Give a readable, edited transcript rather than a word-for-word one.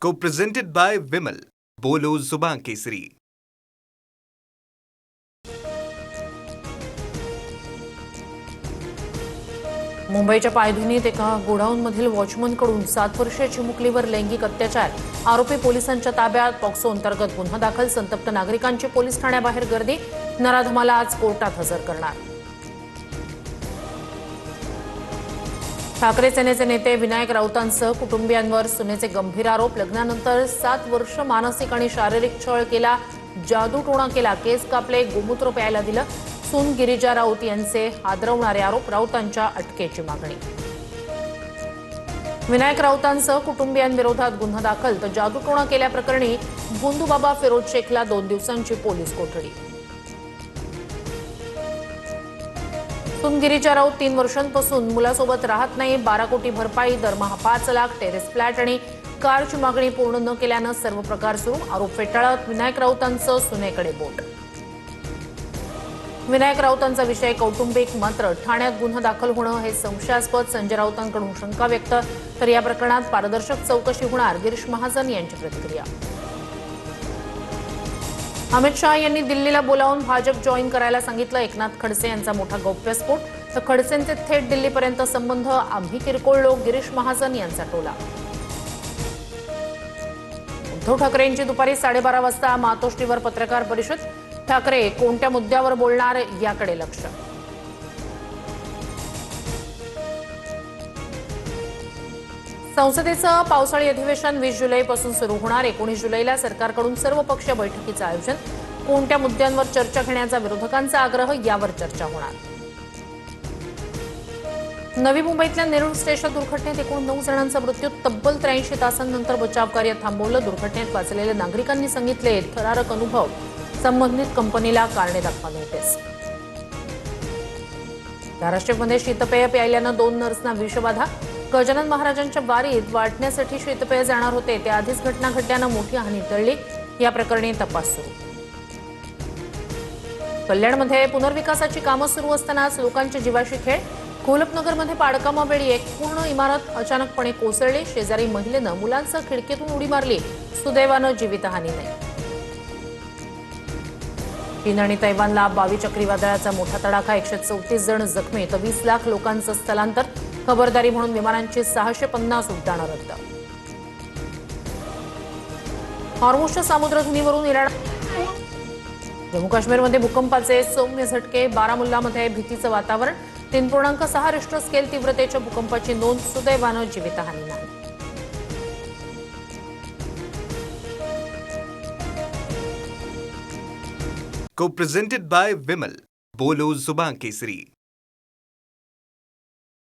Co-presented by Vimal. बोलो जुबान केसरी. मुंबईच्या पायधुनीत एका गोडाऊनमधील वॉचमनकडून 7 वर्षीय चिमुकलीवर लैंगिक अत्याचार. आरोपी पोलिसांच्या ताब्यात. पॉक्सो अंतर्गत गुन्हा दाखल. संतप्त नागरिकांची पोलीस ठाण्याबाहेर गर्दी. नराधमाला आज कोर्टात हजर करणार. ठाकरे सेनेचे नेते विनायक राऊतांसह कुटुंबियांवर सुनेचे गंभीर आरोप. लग्नानंतर 7 वर्ष मानसिक आणि शारीरिक छळ केला, जादूटोणा केला, केस कापले, गोमूत्र प्यायला दिलं. सून गिरिजा राऊत यांचे हादरवणारे आरोप. राऊतांच्या अटकेची मागणी. विनायक राऊतांसह कुटुंबियांविरोधात गुन्हा दाखल. तर जादूटोणा केल्याप्रकरणी बुंदूबाबा फिरोज शेखला 2 दिवसांची पोलीस कोठडी. सून गिरिजा राऊत 3 वर्षांपासून मुलासोबत राहत नाही. 12 कोटी भरपाई, दरमहा 5 लाख, टेरेस फ्लॅट आणि कारची मागणी पूर्ण न केल्यानं सर्व प्रकार सुरू. आरोप फेटाळत विनायक राऊतांचं सुनेकडे बोट. विनायक राऊतांचा विषय कौटुंबिक, मात्र ठाण्यात गुन्हा दाखल होणं हे संशयास्पद. संजय राऊतांकडून शंका व्यक्त. तर या प्रकरणात पारदर्शक चौकशी होणार. गिरीश महाजन यांची प्रतिक्रिया. अमित शहा यांनी दिल्लीला बोलावून भाजप जॉईन करायला सांगितलं. एकनाथ खडसे यांचा मोठा गौप्यस्फोट. तर खडसेंचे थेट दिल्लीपर्यंत संबंध. आम्ही किरकोळ लोक. गिरीश महाजन यांचा टोला. उद्धव ठाकरेंची दुपारी 12:30 वाजता मातोश्रीवर पत्रकार परिषद. ठाकरे कोणत्या मुद्द्यावर बोलणार याकडे लक्ष. संसदेचं पावसाळी अधिवेशन 20 जुलैपासून सुरू होणार. 19 जुलैला सरकारकडून सर्वपक्षीय बैठकीचं आयोजन. कोणत्या मुद्द्यांवर चर्चा घेण्याचा विरोधकांचा आग्रह, यावर चर्चा होणार. नवी मुंबईतल्या नेरूळ स्टेशन दुर्घटनेत एकूण 9 जणांचा मृत्यू. तब्बल 83 तासांनंतर बचाव कार्य थांबवलं. दुर्घटनेत वाचलेल्या नागरिकांनी सांगितले थरारक अनुभव. संबंधित कंपनीला कारणे दाखवा नोटीस. धाराशिवमध्ये शीतपेय प्यायल्यानं 2 नर्सना विषबाधा. गजानन महाराजांच्या वारीत वाटण्यासाठी शीतपेय जाणार होते. त्याआधीच घटना घडल्यानं मोठी हानी टळली. या प्रकरणी तपास सुरू. कल्याणमध्ये पुनर्विकासाची कामं सुरू असतानाच लोकांच्या जीवाशी खेळ. कोल्हापूरनगरमध्ये पाडकामावेळी एक पूर्ण इमारत अचानकपणे कोसळली. शेजारी महिलेनं मुलांसह खिडकीतून उडी मारली. सुदैवानं जीवितहानी नाही. चीन आणि तैवानला 22 चक्रीवादळाचा मोठा तडाखा. 134 जण जखमी. तर 20 लाख लोकांचं स्थलांतर. खबरदारी म्हणून विमानांची 650 उड्डाणं रद्द. हॉर्मुझच्या सामुद्रधुनीवरून इराण. जम्मू काश्मीरमध्ये भूकंपाचे सौम्य झटके. बारामुल्लामध्ये भीतीचं वातावरण. 3.6 रिश्टर स्केल तीव्रतेच्या भूकंपाची नोंद. सुदैवानं जीवितहानी नाही. Co-presented by Vimal. बोलो जुबान केसरी.